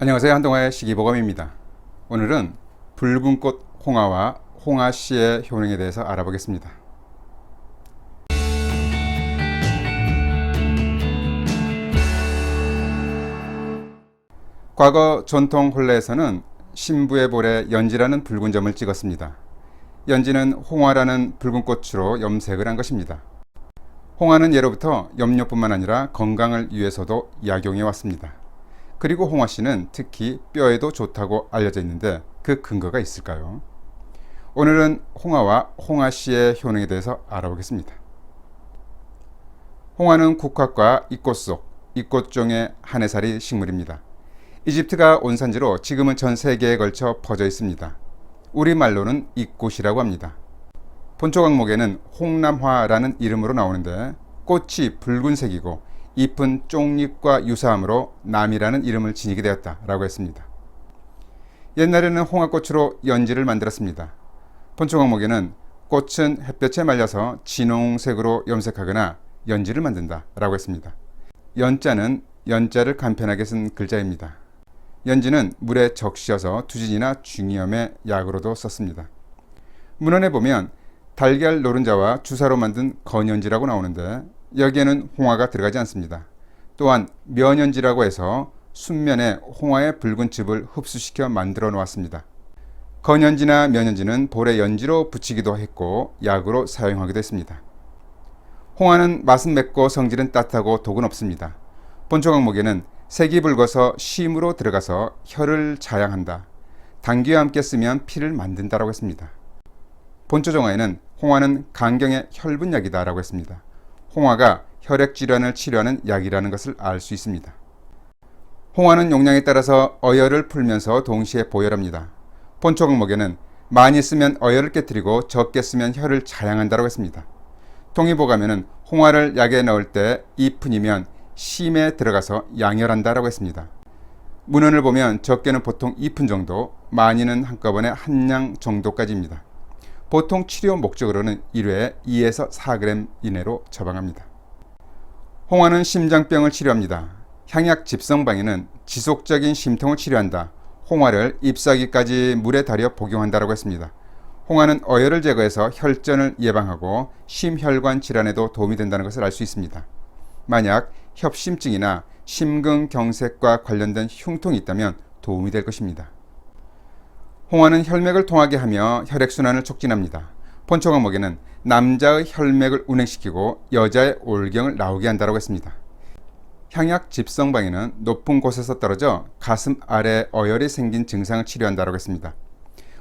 안녕하세요. 한동화의 시기보감입니다. 오늘은 붉은 꽃 홍화와 홍화씨의 효능에 대해서 알아보겠습니다. 과거 전통 혼례에서는 신부의 볼에 연지라는 붉은 점을 찍었습니다. 연지는 홍화라는 붉은 꽃으로 염색을 한 것입니다. 홍화는 예로부터 염료뿐만 아니라 건강을 위해서도 약용해 왔습니다. 그리고 홍화씨는 특히 뼈에도 좋다고 알려져 있는데 그 근거가 있을까요? 오늘은 홍화와 홍화씨의 효능에 대해서 알아보겠습니다. 홍화는 국화과 이꽃 속 이꽃종의 한해살이 식물입니다. 이집트가 온산지로 지금은 전 세계에 걸쳐 퍼져 있습니다. 우리말로는 이꽃이라고 합니다. 본초 강목에는 홍남화라는 이름으로 나오는데 꽃이 붉은색이고 잎은 쪽잎과 유사하므로 남이라는 이름을 지니게 되었다라고 했습니다. 옛날에는 홍화꽃으로 연지를 만들었습니다. 본초 강목에는 꽃은 햇볕에 말려서 진홍색으로 염색하거나 연지를 만든다라고 했습니다. 연자는 연자를 간편하게 쓴 글자입니다. 연지는 물에 적셔서 투진이나 중이염의 약으로도 썼습니다. 문헌에 보면 달걀 노른자와 주사로 만든 건연지라고 나오는데 여기에는 홍화가 들어가지 않습니다. 또한 면연지라고 해서 순면에 홍화의 붉은 즙을 흡수시켜 만들어 놓았습니다. 건연지나 면연지는 볼에 연지로 붙이기도 했고 약으로 사용하기도 했습니다. 홍화는 맛은 맵고 성질은 따뜻하고 독은 없습니다. 본초 강목에는 색이 붉어서 심으로 들어가서 혀를 자양한다. 당귀와 함께 쓰면 피를 만든다라고 했습니다. 본초 정화에는 홍화는 간경의 혈분약이다 라고 했습니다. 홍화가 혈액질환을 치료하는 약이라는 것을 알 수 있습니다. 홍화는 용량에 따라서 어혈을 풀면서 동시에 보혈합니다. 본초 강목에는 많이 쓰면 어혈을 깨뜨리고 적게 쓰면 혈을 자양한다고 했습니다. 통일보감에는 홍화를 약에 넣을 때 2푼이면 심에 들어가서 양혈한다라고 했습니다. 문헌을 보면 적게는 보통 2푼 정도, 많이는 한꺼번에 한 양 정도까지입니다. 보통 치료 목적으로는 1회에 2에서 4g 이내로 처방합니다. 홍화는 심장병을 치료합니다. 향약 집성방에는 지속적인 심통을 치료한다. 홍화를 잎사귀까지 물에 달여 복용한다고 했습니다. 홍화는 어혈을 제거해서 혈전을 예방하고 심혈관 질환에도 도움이 된다는 것을 알 수 있습니다. 만약 협심증이나 심근경색과 관련된 흉통이 있다면 도움이 될 것입니다. 홍화는 혈맥을 통하게 하며 혈액순환을 촉진합니다. 본초 강목에는 남자의 혈맥을 운행시키고 여자의 올경을 나오게 한다고 했습니다. 향약 집성방에는 높은 곳에서 떨어져 가슴 아래 어혈이 생긴 증상을 치료한다고 했습니다.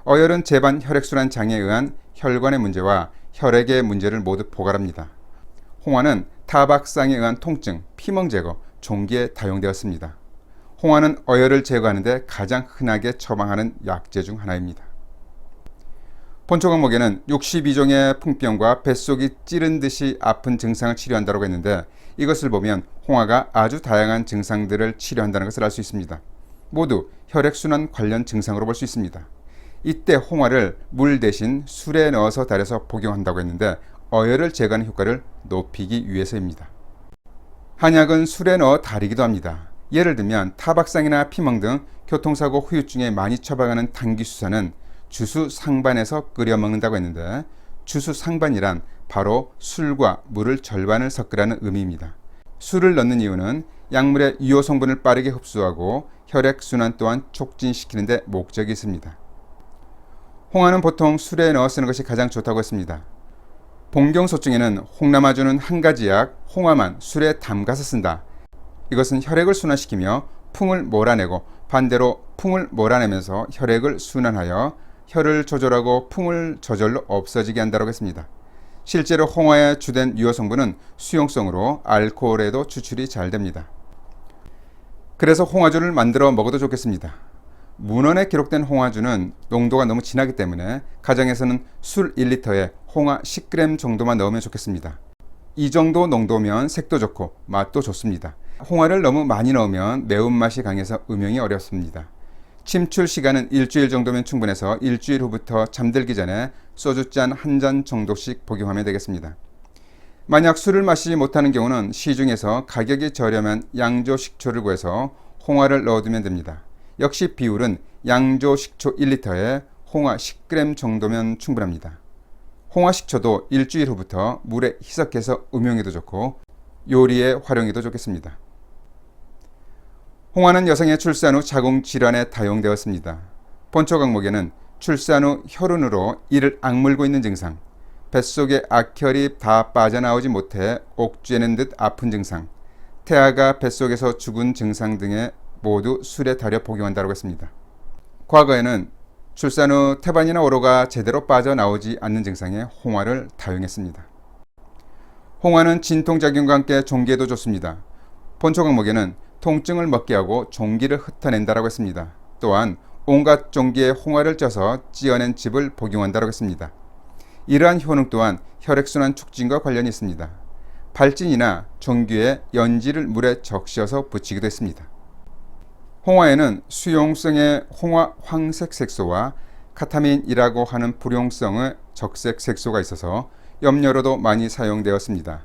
어혈은 제반 혈액순환 장애에 의한 혈관의 문제와 혈액의 문제를 모두 포괄합니다. 홍화는 타박상에 의한 통증, 피멍 제거, 종기에 다용되었습니다. 홍화는 어혈을 제거하는 데 가장 흔하게 처방하는 약재 중 하나입니다. 본초 강목에는 62종의 풍병과 뱃속이 찌른 듯이 아픈 증상을 치료한다고 했는데 이것을 보면 홍화가 아주 다양한 증상들을 치료한다는 것을 알 수 있습니다. 모두 혈액순환 관련 증상으로 볼 수 있습니다. 이때 홍화를 물 대신 술에 넣어서 달여서 복용한다고 했는데 어혈을 제거하는 효과를 높이기 위해서입니다. 한약은 술에 넣어 달이기도 합니다. 예를 들면 타박상이나 피멍 등 교통사고 후유증에 많이 처방하는 당귀수사는 주수상반에서 끓여 먹는다고 했는데 주수상반이란 바로 술과 물을 절반을 섞으라는 의미입니다. 술을 넣는 이유는 약물의 유효 성분을 빠르게 흡수하고 혈액순환 또한 촉진시키는 데 목적이 있습니다. 홍화는 보통 술에 넣어 쓰는 것이 가장 좋다고 했습니다. 봉경소증에는 홍남아주는 한 가지 약 홍화만 술에 담가서 쓴다. 이것은 혈액을 순환시키며 풍을 몰아내고 반대로 풍을 몰아내면서 혈액을 순환하여 혈을 조절하고 풍을 저절로 없어지게 한다고 했습니다. 실제로 홍화의 주된 유효 성분은 수용성으로 알코올에도 추출이 잘 됩니다. 그래서 홍화주를 만들어 먹어도 좋겠습니다. 문헌에 기록된 홍화주는 농도가 너무 진하기 때문에 가정에서는 술 1리터에 홍화 10g 정도만 넣으면 좋겠습니다. 이 정도 농도면 색도 좋고 맛도 좋습니다. 홍화를 너무 많이 넣으면 매운맛이 강해서 음용이 어렵습니다. 침출 시간은 일주일 정도면 충분해서 일주일 후부터 잠들기 전에 소주잔 한 잔 정도씩 복용하면 되겠습니다. 만약 술을 마시지 못하는 경우는 시중에서 가격이 저렴한 양조 식초를 구해서 홍화를 넣어두면 됩니다. 역시 비율은 양조 식초 1리터에 홍화 10g 정도면 충분합니다. 홍화 식초도 일주일 후부터 물에 희석해서 음용해도 좋고 요리에 활용해도 좋겠습니다. 홍화는 여성의 출산 후 자궁 질환에 다용되었습니다. 본초 강목에는 출산 후 혈흔으로 이를 악물고 있는 증상, 뱃속의 악혈이 다 빠져나오지 못해 옥죄는 듯 아픈 증상, 태아가 뱃속에서 죽은 증상 등에 모두 술에 달여 복용한다고 했습니다. 과거에는 출산 후 태반이나 오로가 제대로 빠져나오지 않는 증상에 홍화를 다용했습니다. 홍화는 진통작용과 함께 종기에도 좋습니다. 본초 강목에는 통증을 먹게 하고 종기를 흩어낸다고 했습니다. 또한 온갖 종기에 홍화를 쪄서 찌어낸 즙을 복용한다고 했습니다. 이러한 효능 또한 혈액순환 촉진과 관련이 있습니다. 발진이나 종기에 연지를 물에 적셔서 붙이기도 했습니다. 홍화에는 수용성의 홍화 황색 색소와 카타민이라고 하는 불용성의 적색 색소가 있어서 염료로도 많이 사용되었습니다.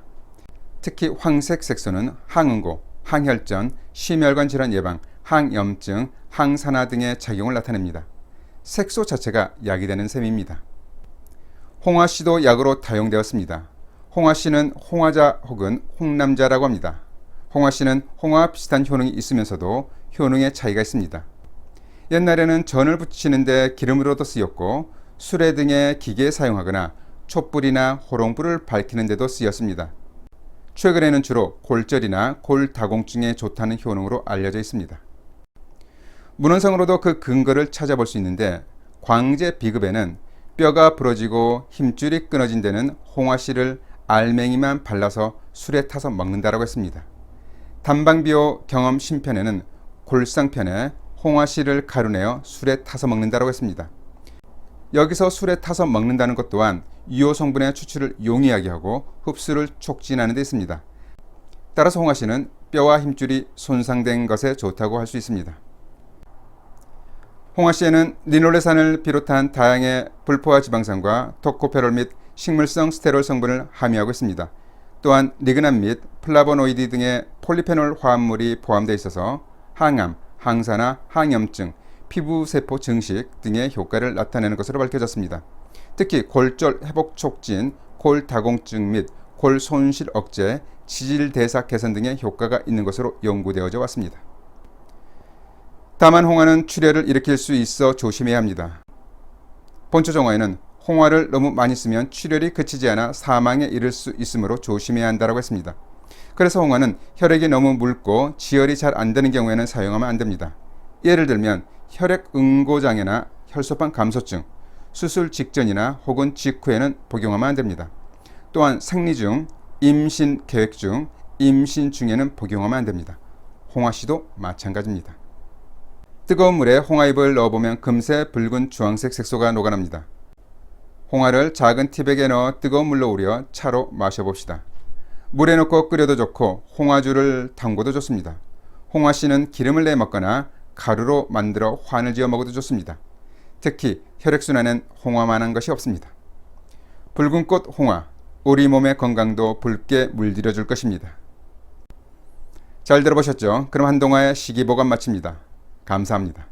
특히 황색 색소는 항응고, 항혈전, 심혈관 질환 예방, 항염증, 항산화 등의 작용을 나타냅니다. 색소 자체가 약이 되는 셈입니다. 홍화씨도 약으로 다용되었습니다. 홍화씨는 홍화자 혹은 홍남자라고 합니다. 홍화씨는 홍화와 비슷한 효능이 있으면서도 효능의 차이가 있습니다. 옛날에는 전을 부치는데 기름으로도 쓰였고 수레 등의 기계에 사용하거나 촛불이나 호롱불을 밝히는 데도 쓰였습니다. 최근에는 주로 골절이나 골다공증에 좋다는 효능으로 알려져 있습니다. 문헌상으로도 그 근거를 찾아볼 수 있는데 광제 비급에는 뼈가 부러지고 힘줄이 끊어진 데는 홍화씨를 알맹이만 발라서 술에 타서 먹는다라고 했습니다. 단방비호 경험 신편에는 골상편에 홍화씨를 가루내어 술에 타서 먹는다라고 했습니다. 여기서 술에 타서 먹는다는 것 또한 유효 성분의 추출을 용이하게 하고 흡수를 촉진하는 데 있습니다. 따라서 홍화씨는 뼈와 힘줄이 손상된 것에 좋다고 할 수 있습니다. 홍화씨에는 리놀레산을 비롯한 다양의 불포화 지방산과 토코페롤 및 식물성 스테롤 성분을 함유하고 있습니다. 또한 리그난 및 플라보노이드 등의 폴리페놀 화합물이 포함되어 있어서 항암, 항산화, 항염증, 피부세포 증식 등의 효과를 나타내는 것으로 밝혀졌습니다. 특히 골절 회복 촉진, 골다공증 및 골손실 억제, 지질대사 개선 등의 효과가 있는 것으로 연구되어져 왔습니다. 다만 홍화는 출혈을 일으킬 수 있어 조심해야 합니다. 본초 정화에는 홍화를 너무 많이 쓰면 출혈이 그치지 않아 사망에 이를 수 있으므로 조심해야 한다고 했습니다. 그래서 홍화는 혈액이 너무 묽고 지혈이 잘 안 되는 경우에는 사용하면 안 됩니다. 예를 들면 혈액 응고장애나 혈소판 감소증, 수술 직전이나 혹은 직후에는 복용하면 안 됩니다. 또한 생리 중, 임신 계획 중, 임신 중에는 복용하면 안 됩니다. 홍화씨도 마찬가지입니다. 뜨거운 물에 홍화잎을 넣어보면 금세 붉은 주황색 색소가 녹아납니다. 홍화를 작은 티백에 넣어 뜨거운 물로 우려 차로 마셔봅시다. 물에 넣고 끓여도 좋고 홍화주를 담궈도 좋습니다. 홍화씨는 기름을 내 먹거나 가루로 만들어 환을 지어 먹어도 좋습니다. 특히 혈액순환엔 홍화만한 것이 없습니다. 붉은 꽃 홍화, 우리 몸의 건강도 붉게 물들여 줄 것입니다. 잘 들어보셨죠? 그럼 한동화의 시기보감 마칩니다. 감사합니다.